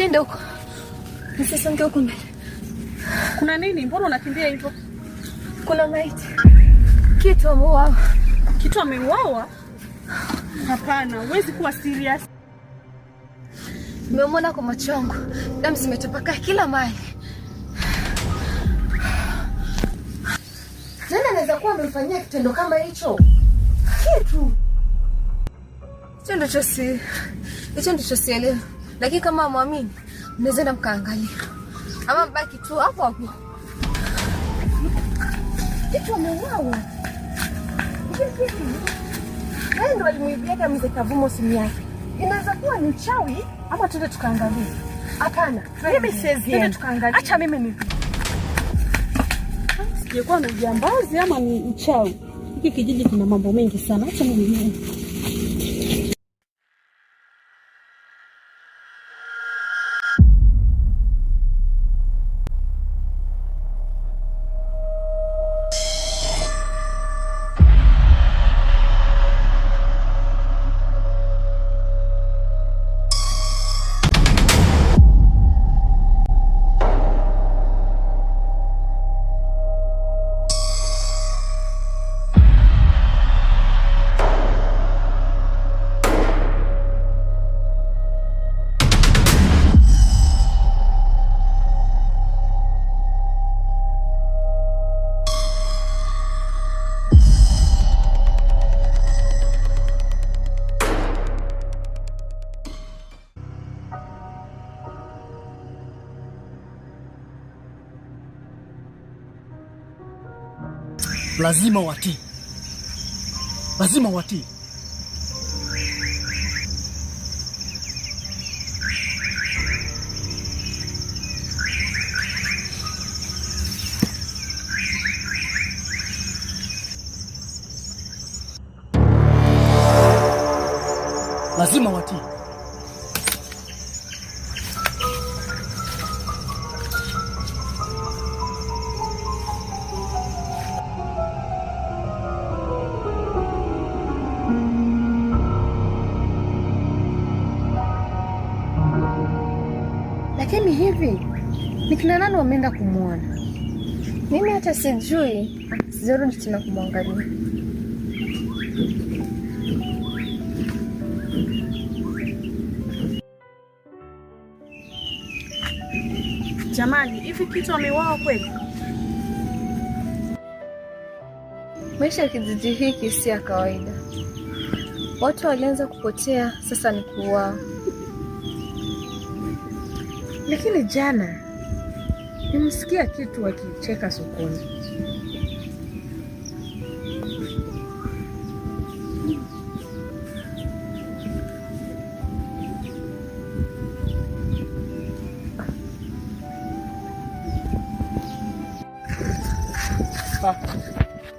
Nisiende huko. Nisisonge huko mbele. Kuna nini? Mbona unakimbia hivyo? Kuna maiti. Kitu ameuawa. Kitu ameuawa? Hapana, huwezi kuwa serious. Nimemwona kwa macho yangu. Damu zimetapakaa kila mahali. Nani anaweza kuwa amemfanyia kitendo kama hicho? Kitu. Hicho ndicho sielewi. Lakini kama muamini, mnaweza na mkaangalia. Ama mbaki tu hapo hapo. Kitu ameuawa. Kitu. Yeye ndo alimuibia kama mzee Kavumo simu yake. Inaweza kuwa ni uchawi ama tuende tukaangalie. Hapana, mimi siwezi. Tuende tukaangalie. Acha mimi ni. Sijekuwa na ujambazi ama ni uchawi. Hiki kijiji kina mambo mengi sana. Acha mimi. Lazima watii. Lazima watii. Lazima watii. Lakini hivi ni kina nani wameenda kumuona? Mimi hata sijui. Sijarudi tena kumwangalia. Jamani, hivi kitu ameuawa kweli? Maisha ya kijiji hiki si ya kawaida. Watu walianza kupotea, sasa ni kuuawa. Lakini jana nimsikia kitu wakicheka sokoni.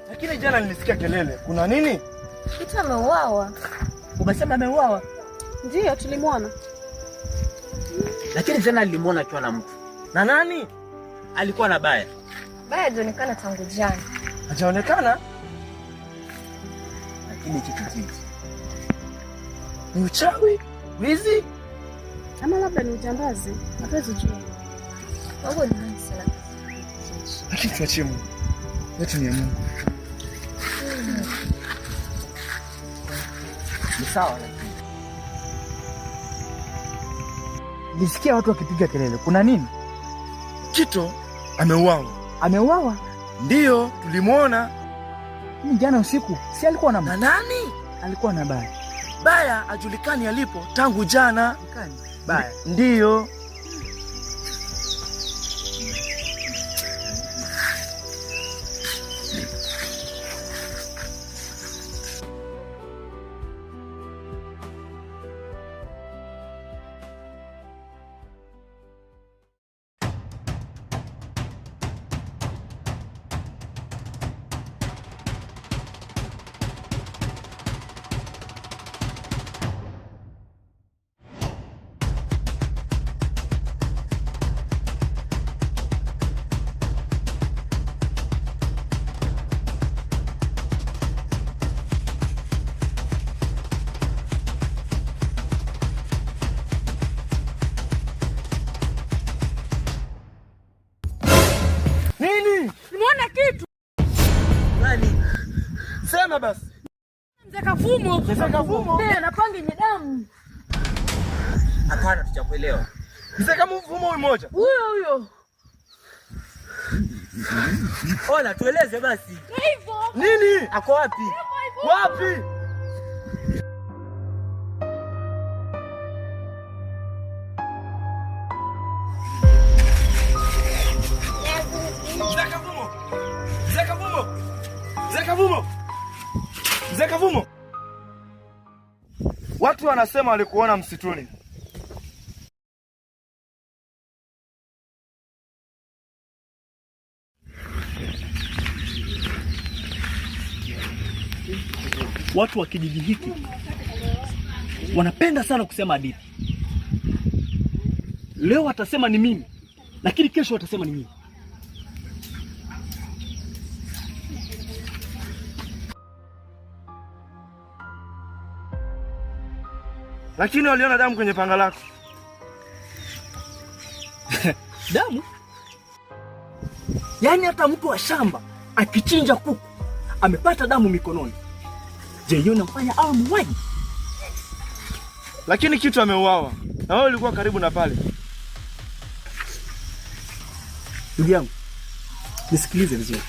Lakini jana nilisikia kelele. Kuna nini? Kitu ameuawa. Umesema ameuawa? Ndio, tulimwona. Lakini jana nilimwona akiwa na mtu. Na nani? Alikuwa na Baya. Baya hajaonekana tangu jana. Hajaonekana? Lakini kitu hiki ni uchawi, wizi, Ama labda ni ujambazi. Hatuwezi jua. Mungu ni mwema sana. lakini tuachie Mungu. Yetu ni ya Mungu. Ni sawa lakini. Nilisikia watu wakipiga kelele. Kuna nini? Kito ameuawa. Ameuawa? Ndiyo, tulimwona. Mimi jana usiku. Si alikuwa na nani? Alikuwa na Baya. Baya ajulikani alipo tangu jana. Baya. Ndiyo. Kavumo. Mzee Kavumo. Napanga yenye damu. Hapana, tutakuelewa. Mzee Kavumo huyu mmoja. Huyo. Ona, tueleze basi. Hivyo. Nini? Ako wapi? Wapi? Mzee Kavumo. Mzee Kavumo. Mzee Kavumo. Mzee Kavumo. Watu wanasema walikuona msituni. Watu wa kijiji hiki wanapenda sana kusema hadithi. Leo watasema ni mimi, lakini kesho watasema ni mimi. Lakini waliona damu kwenye panga lako. Damu? Yaani hata mtu wa shamba akichinja kuku amepata damu mikononi. Je, hiyo inamfanya awe muuaji? Lakini Kitu ameuawa. Na wewe ulikuwa karibu na pale. Ndugu yangu, nisikilize vizuri.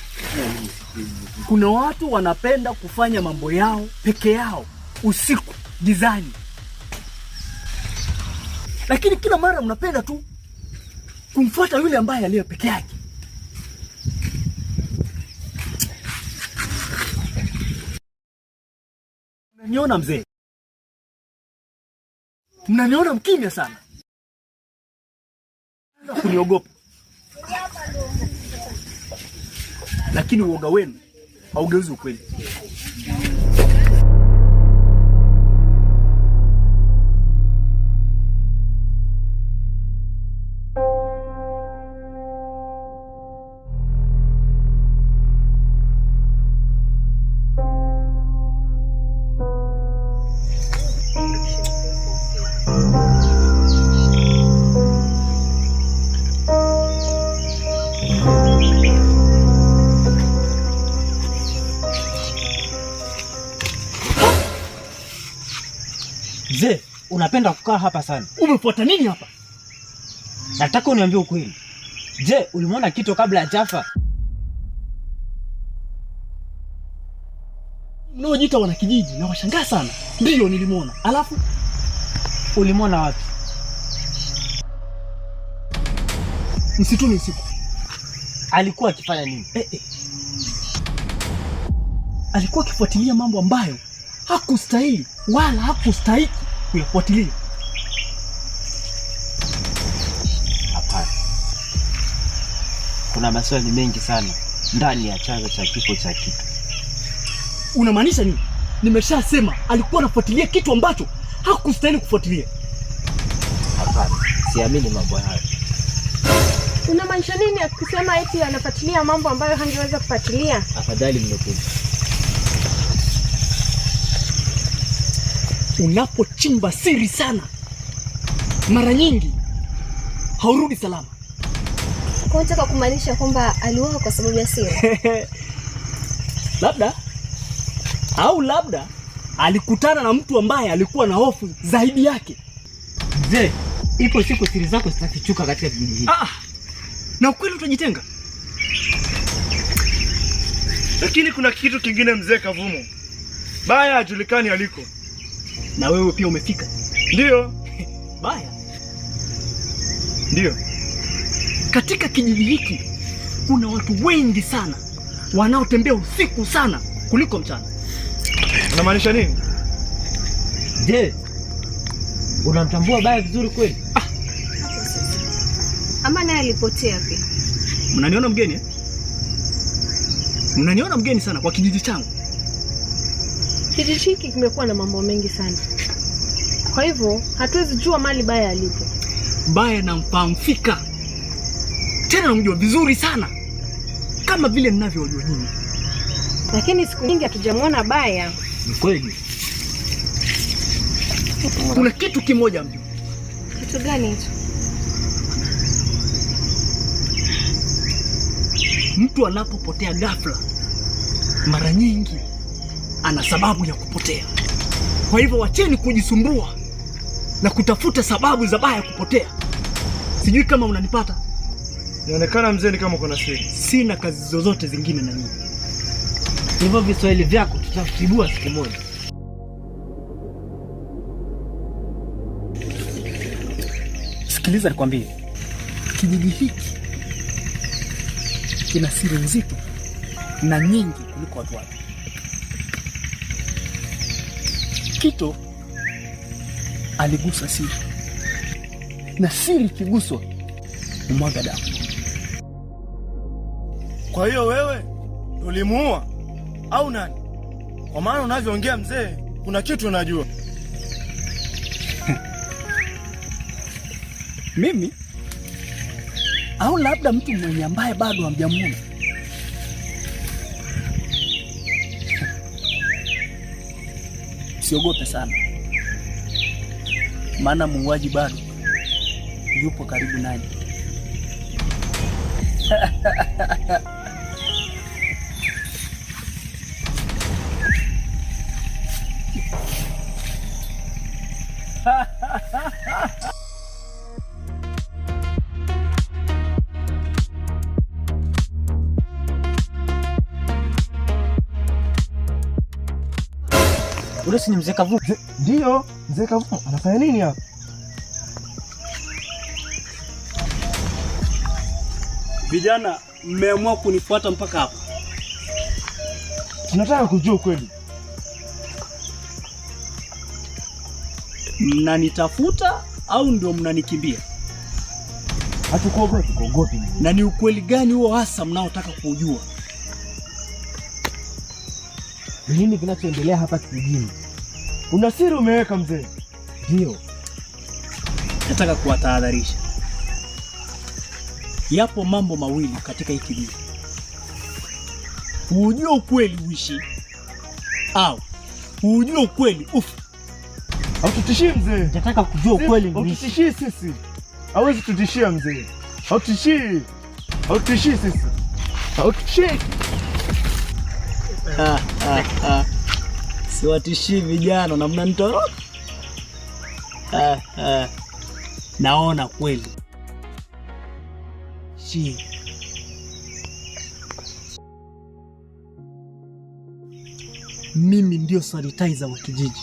Kuna watu wanapenda kufanya mambo yao peke yao usiku gizani. Lakini kila mara mnapenda tu kumfuata yule ambaye aliye peke yake. Mnaniona mzee? Mnaniona mkimya sana? Kuniogopa. Lakini uoga wenu haugeuzi ukweli. Mzee, unapenda kukaa hapa sana. Umefuata nini hapa? Nataka uniambie ukweli. Je, ulimwona Kitu kabla ya Jaffa? Mnaojiita wana kijiji na washangaa sana. Ndiyo nilimwona. Alafu Ulimwona wapi? Msituni usiku. Alikuwa akifanya nini? Alikuwa akifuatilia mambo ambayo hakustahili wala hakustahiki kuyafuatilia. Hapana. Kuna maswali mengi sana ndani ya chanzo cha kifo cha Kitu. Unamaanisha nini? Nimeshasema alikuwa anafuatilia kitu ambacho hakustahili kufuatilia. Hapana, siamini mambo hayo. Unamaanisha nini akisema eti anafuatilia mambo ambayo hangeweza kufuatilia? Afadhali mmekuja. Unapochimba siri sana, mara nyingi haurudi salama. Kwa unataka kumaanisha kwamba aliuawa kwa sababu ya siri? Labda, au labda alikutana na mtu ambaye alikuwa na hofu zaidi yake. Mzee, ipo siku siri zako zitafichuka katika kijiji hiki. Na ukweli utajitenga. Lakini kuna kitu kingine Mzee Kavumo. Baya hajulikani aliko. Na wewe pia umefika. Ndiyo. Baya. Ndiyo. Katika kijiji hiki kuna watu wengi sana wanaotembea usiku sana kuliko mchana. Unamaanisha nini? Je, unamtambua Baya vizuri kweli? Ama naye alipotea pia? Mnaniona mgeni? Mnaniona mgeni sana kwa kijiji changu. Kijiji hiki kimekuwa na mambo mengi sana. Kwa hivyo hatuwezi jua mali Baya alipo. Baya namfahamu fika. Tena namjua vizuri sana. Kama vile ninavyojua nyinyi. Lakini siku nyingi hatujamwona Baya. Ni kweli. Kuna kitu kimoja mjua. Kitu gani hicho? Mtu anapopotea ghafla, mara nyingi ana sababu ya kupotea. Kwa hivyo wacheni kujisumbua na kutafuta sababu za baya kupotea. Sijui kama unanipata. Inaonekana mzee ni kama uko na siri. Sina kazi zozote zingine na nyinyi. Hivyo viswahili vyako tutakutibua siku moja. Sikiliza nikwambie. Kijiji hiki kina siri nzito na nyingi kuliko watu wake. Kito aligusa siri, na siri kiguswa umwaga damu. Kwa hiyo wewe ulimuua au nani? Kwa maana unavyoongea mzee, kuna kitu unajua. Mimi? Au labda mtu mwenye ambaye bado hamjamuona? Usiogope sana, maana muuaji bado yupo karibu nanyi. Ule si ni mzee Kavumo? Ndio, mzee Kavumo anafanya nini hapa? Vijana, mmeamua kunifuata mpaka hapa. Tunataka kujua kweli. Mnanitafuta au ndio mnanikimbia? Hatukuogopi. Na ni ukweli gani huo hasa mnaotaka kujua? Nini kinachoendelea hapa kijijini? Una siri umeweka mzee? Ndio. Nataka kuwatahadharisha. Yapo mambo mawili katika hii kijiji. Ujue ukweli uishi au ujue ukweli ufu. Haututishii mzee. Nataka kujua ukweli uishi. Haututishii sisi. Hawezi tutishia mzee. Haututishii sisi. Haututishii. Siwatishii vijana na mnanitoroka. Naona kweli. Mimi ndio sanitizer wa kijiji.